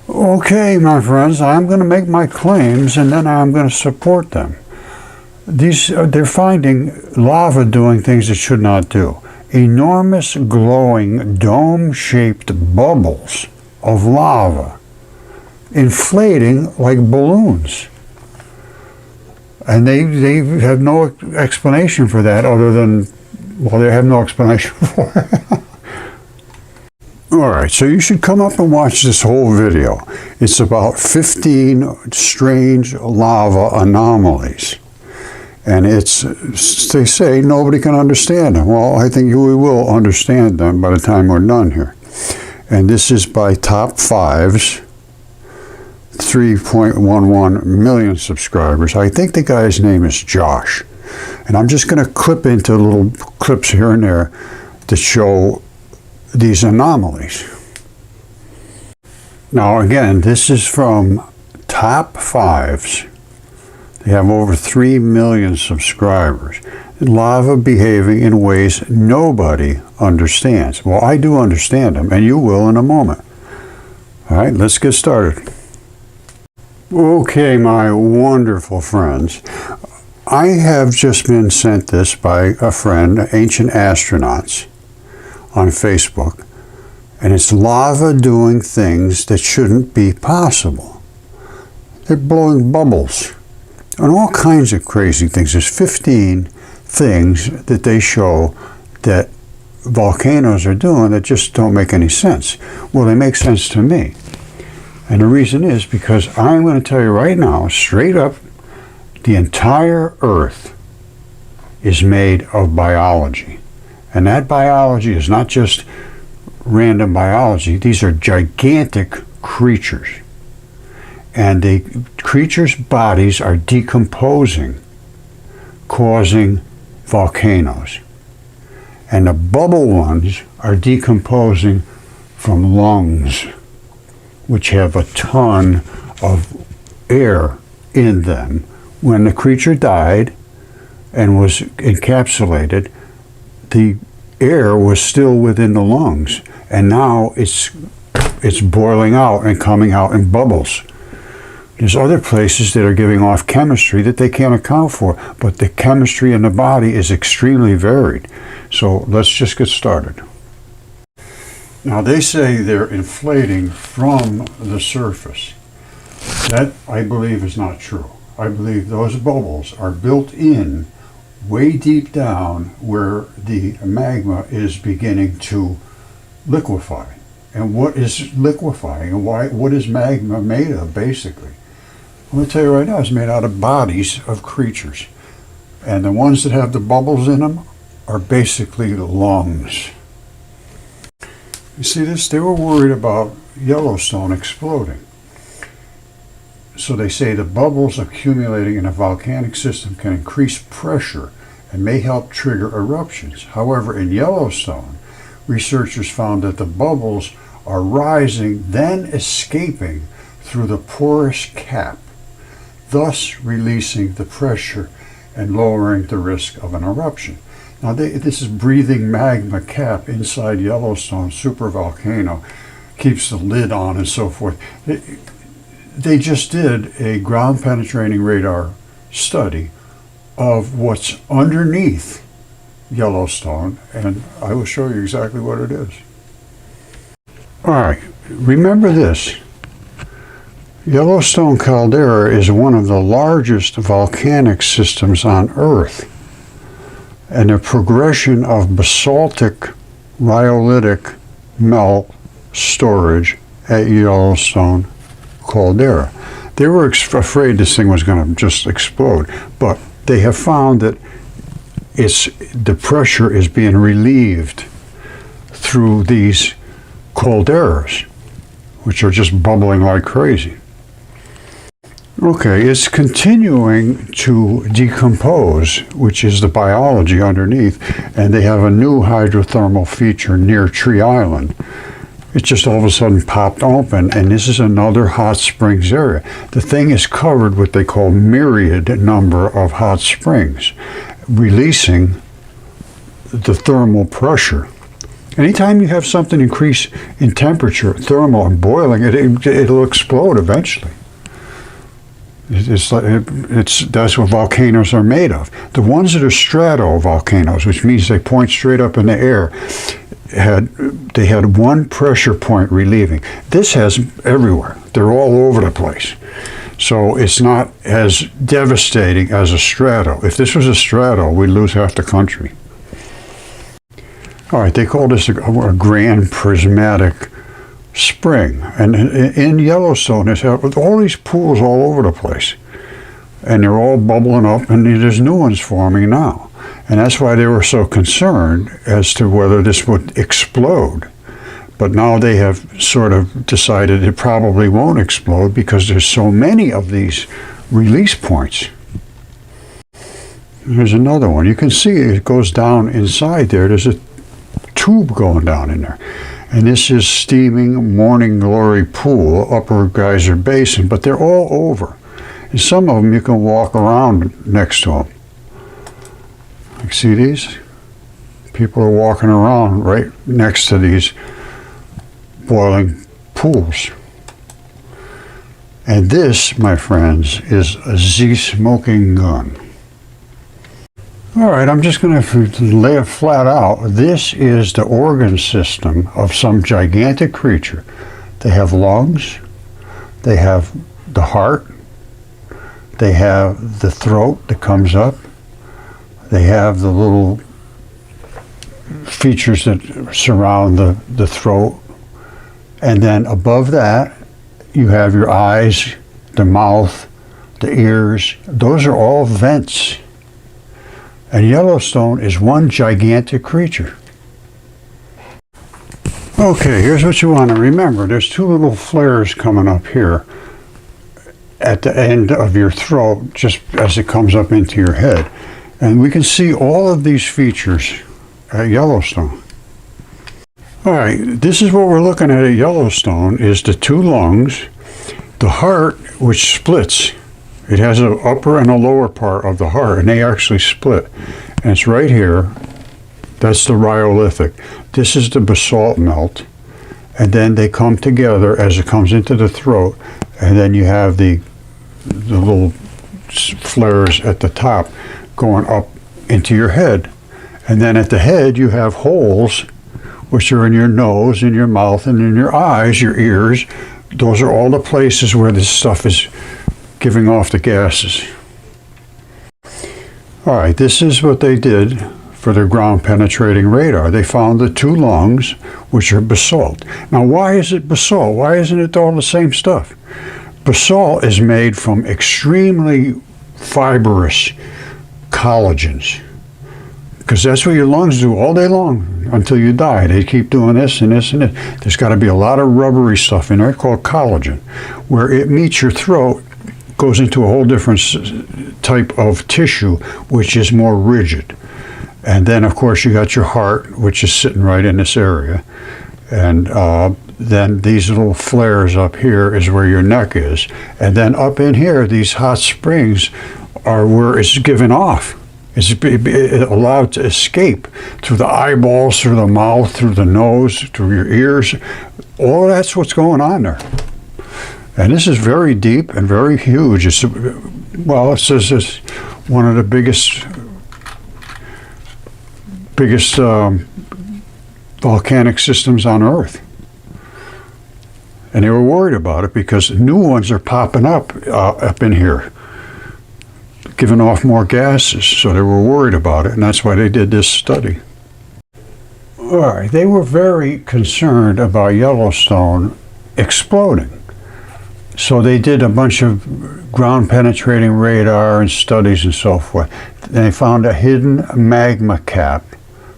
Okay, my friends, I'm going to make my claims and then I'm going to support them. They're finding lava doing things it should not do. Enormous glowing dome-shaped bubbles of lava inflating like balloons. And they have no explanation for that other than, well, they have no explanation for it. All right, so you should come up and watch this whole video. It's about 15 strange lava anomalies. And they say nobody can understand them. Well, I think we will understand them by the time we're done here. And this is by Top 5's 3.11 million subscribers. I think the guy's name is Josh. And I'm just going to clip into little clips here and there to show these anomalies. Now again, this is from Top 5's. They have over 3 million subscribers. Lava behaving in ways nobody understands. Well, I do understand them, and you will in a moment. All right, let's get started. Okay, my wonderful friends. I have just been sent this by a friend, Ancient Astronauts, on Facebook, and it's lava doing things that shouldn't be possible. They're blowing bubbles and all kinds of crazy things. There's 15 things that they show that volcanoes are doing that just don't make any sense. Well, they make sense to me. And the reason is because I'm going to tell you right now, straight up, the entire Earth is made of biology. And that biology is not just random biology. These are gigantic creatures. And the creatures' bodies are decomposing, causing volcanoes. And the bubble ones are decomposing from lungs, which have a ton of air in them. When the creature died and was encapsulated, the air was still within the lungs, and now it's boiling out and coming out in bubbles. There's other places that are giving off chemistry that they can't account for, but the chemistry in the body is extremely varied. So let's just get started. Now they say they're inflating from the surface. That, I believe, is not true. I believe those bubbles are built in way deep down where the magma is beginning to liquefy. And what is liquefying and what is magma made of, basically? I'm going to tell you right now, it's made out of bodies of creatures. And the ones that have the bubbles in them are basically the lungs. You see this? They were worried about Yellowstone exploding. So they say the bubbles accumulating in a volcanic system can increase pressure and may help trigger eruptions. However, in Yellowstone, researchers found that the bubbles are rising, then escaping through the porous cap, thus releasing the pressure and lowering the risk of an eruption. Now, this is breathing magma cap inside Yellowstone supervolcano, keeps the lid on and so forth. They just did a ground-penetrating radar study of what's underneath Yellowstone, and I will show you exactly what it is. All right, remember this. Yellowstone caldera is one of the largest volcanic systems on Earth, and the progression of basaltic rhyolitic melt storage at Yellowstone caldera. They were afraid this thing was going to just explode, but they have found that the pressure is being relieved through these calderas, which are just bubbling like crazy. Okay, it's continuing to decompose, which is the biology underneath, and they have a new hydrothermal feature near Tree Island. It just all of a sudden popped open, and this is another hot springs area. The thing is covered with what they call myriad number of hot springs, releasing the thermal pressure Anytime you have something increase in temperature, thermal and boiling, it'll explode eventually. That's what volcanoes are made of. The ones that are stratovolcanoes, which means they point straight up in the air, they had one pressure point relieving. This has everywhere. They're all over the place. So it's not as devastating as a strato. If this was a strato, we'd lose half the country. All right, they call this a grand prismatic spring. And in Yellowstone, it's with all these pools all over the place. And they're all bubbling up, and there's new ones forming now. And that's why they were so concerned as to whether this would explode. But now they have sort of decided it probably won't explode because there's so many of these release points. There's another one. You can see it goes down inside there. There's a tube going down in there. And this is steaming Morning Glory Pool, Upper Geyser Basin, but they're all over. And some of them you can walk around next to them. Like, see these? People are walking around right next to these boiling pools. And this, my friends, is a Z-smoking gun. All right, I'm just going to lay it flat out. This is the organ system of some gigantic creature. They have lungs, they have the heart, they have the throat that comes up, they have the little features that surround the throat, and then above that you have your eyes, the mouth, the ears. Those are all vents. And Yellowstone is one gigantic creature. Okay, here's what you want to remember. There's two little flares coming up here at the end of your throat, just as it comes up into your head. And we can see all of these features at Yellowstone. All right, this is what we're looking at Yellowstone, is the two lungs, the heart, which splits. It has an upper and a lower part of the heart, and they actually split. And it's right here. That's the rhyolithic. This is the basalt melt. And then they come together as it comes into the throat. And then you have the little flares at the top going up into your head. And then at the head, you have holes, which are in your nose, in your mouth, and in your eyes, your ears. Those are all the places where this stuff is giving off the gases. All right, this is what they did for their ground penetrating radar. They found the two lungs, which are basalt. Now, why is it basalt? Why isn't it all the same stuff? Basalt is made from extremely fibrous collagens, because that's what your lungs do all day long until you die. They keep doing this and this and this. There's got to be a lot of rubbery stuff in there called collagen. Where it meets your throat, goes into a whole different type of tissue, which is more rigid. And then, of course, you got your heart, which is sitting right in this area. And then these little flares up here is where your neck is. And then up in here, these hot springs are where it's given off. It's allowed to escape through the eyeballs, through the mouth, through the nose, through your ears. All that's what's going on there. And this is very deep and very huge. It says it's one of the biggest volcanic systems on Earth. And they were worried about it because new ones are popping up in here, giving off more gases. So they were worried about it, and that's why they did this study. All right, they were very concerned about Yellowstone exploding. So they did a bunch of ground penetrating radar and studies and so forth. They found a hidden magma cap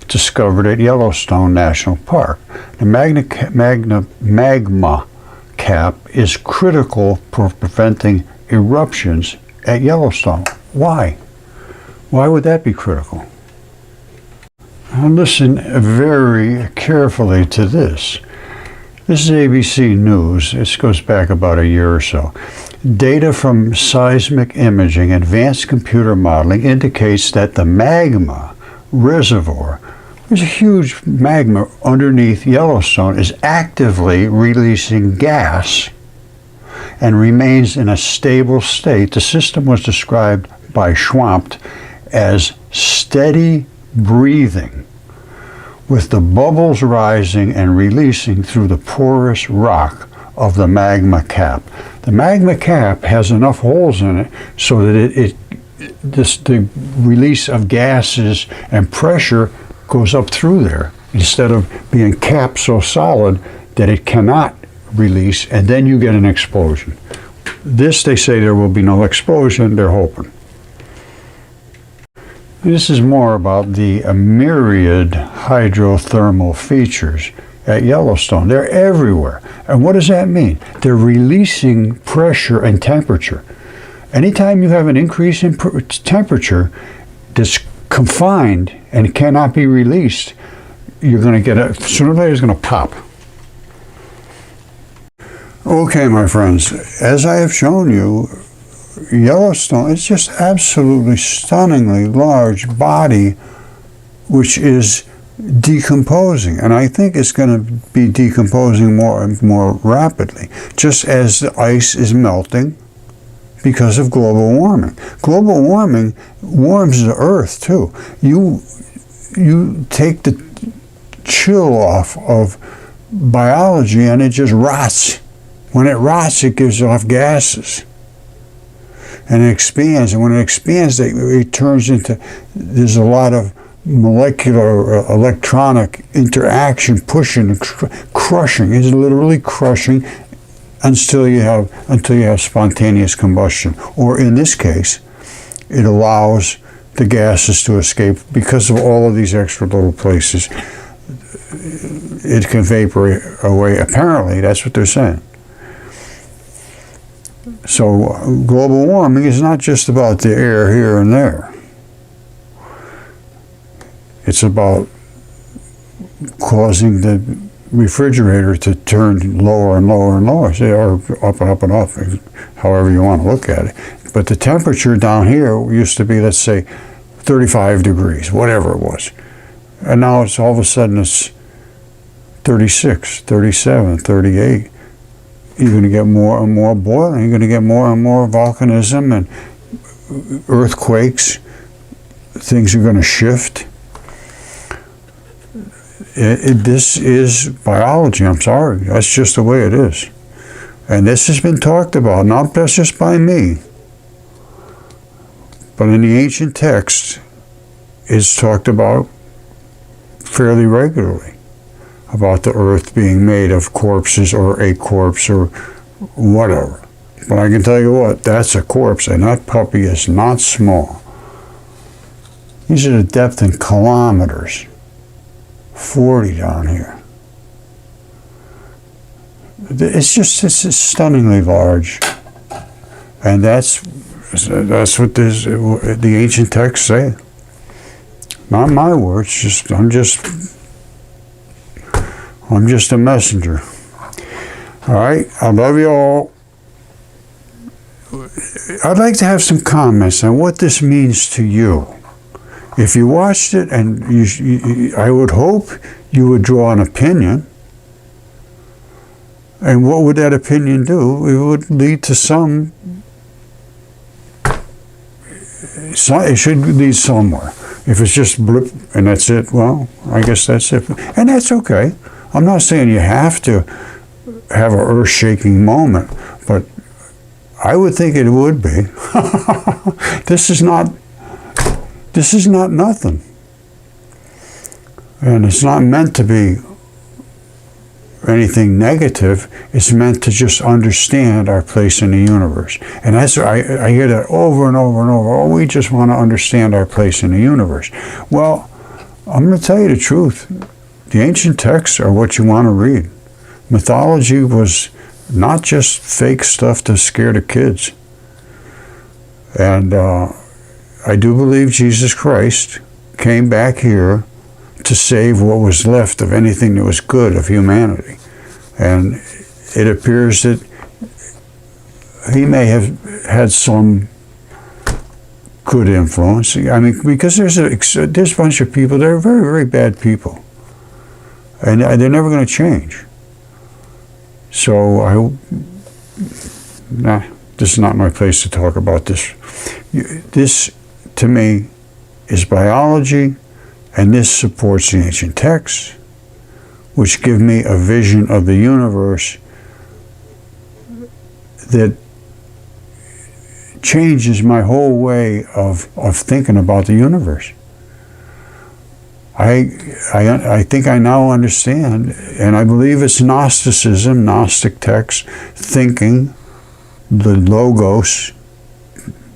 discovered at Yellowstone National Park. The magma cap is critical for preventing eruptions at Yellowstone. Why? Why would that be critical? Now listen very carefully to this. This is ABC News. This goes back about a year or so. Data from seismic imaging, advanced computer modeling indicates that the magma reservoir There's a huge magma underneath Yellowstone is actively releasing gas and remains in a stable state. The system was described by Schmandt as steady breathing, with the bubbles rising and releasing through the porous rock of the magma cap. The magma cap has enough holes in it so that the release of gases and pressure goes up through there instead of being capped so solid that it cannot release, and then you get an explosion. This, they say there will be no explosion, they're hoping. This is more about the myriad hydrothermal features at Yellowstone. They're everywhere. And what does that mean? They're releasing pressure and temperature. Anytime you have an increase in temperature that's confined and cannot be released, you're going to get sooner or later it's going to pop. Okay, my friends, as I have shown you, Yellowstone is just absolutely stunningly large body which is decomposing, and I think it's going to be decomposing more and more rapidly, just as the ice is melting because of global warming. Global warming warms the earth too. You take the chill off of biology and it just rots. When it rots, it gives off gases. And it expands, and when it expands, it turns into, there's a lot of molecular electronic interaction, pushing and crushing. It's literally crushing until you have spontaneous combustion. Or in this case, it allows the gases to escape because of all of these extra little places. It can evaporate away. Apparently, that's what they're saying. So global warming is not just about the air here and there. It's about causing the refrigerator to turn lower and lower and lower, or up and up and up, however you want to look at it. But the temperature down here used to be, let's say, 35 degrees, whatever it was. And now it's all of a sudden it's 36, 37, 38. You're going to get more and more boiling. You're going to get more and more volcanism and earthquakes. Things are going to shift. This is biology. I'm sorry. That's just the way it is. And this has been talked about, not just by me, but in the ancient texts, it's talked about fairly regularly. About the earth being made of corpses or a corpse or whatever. But I can tell you what, that's a corpse, and that puppy is not small. These are the depth in kilometers. 40 down here. It's stunningly large. And that's what the ancient texts say. Not my words, I'm just a messenger. All right, I love you all. I'd like to have some comments on what this means to you. If you watched it, and I would hope you would draw an opinion. And what would that opinion do? It would lead to some. It should lead somewhere. If it's just blip and that's it, well, I guess that's it. And that's okay. I'm not saying you have to have an earth-shaking moment, but I would think it would be. This is not nothing. And it's not meant to be anything negative. It's meant to just understand our place in the universe. And that's I hear that over and over and over. Oh, we just want to understand our place in the universe. Well, I'm going to tell you the truth. The ancient texts are what you want to read. Mythology was not just fake stuff to scare the kids. And I do believe Jesus Christ came back here to save what was left of anything that was good of humanity. And it appears that he may have had some good influence. I mean, because there's a bunch of people that are very, very bad people, and they're never going to change. So this is not my place to talk about this. This, to me, is biology, and this supports the ancient texts, which give me a vision of the universe that changes my whole way of thinking about the universe. I think I now understand, and I believe it's Gnosticism, Gnostic text, thinking, the logos,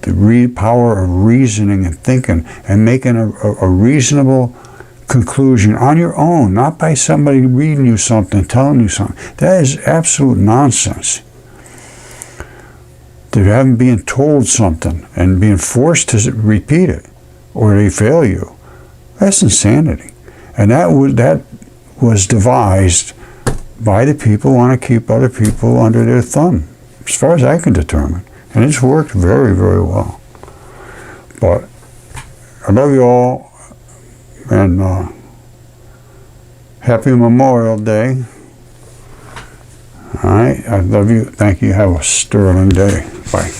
the power of reasoning and thinking, and making a reasonable conclusion on your own, not by somebody reading you something, telling you something. That is absolute nonsense. They haven't been told something and being forced to repeat it, or they fail you. That's insanity. And that was devised by the people who want to keep other people under their thumb, as far as I can determine. And it's worked very, very well. But I love you all, and happy Memorial Day. All right, I love you. Thank you. Have a sterling day. Bye.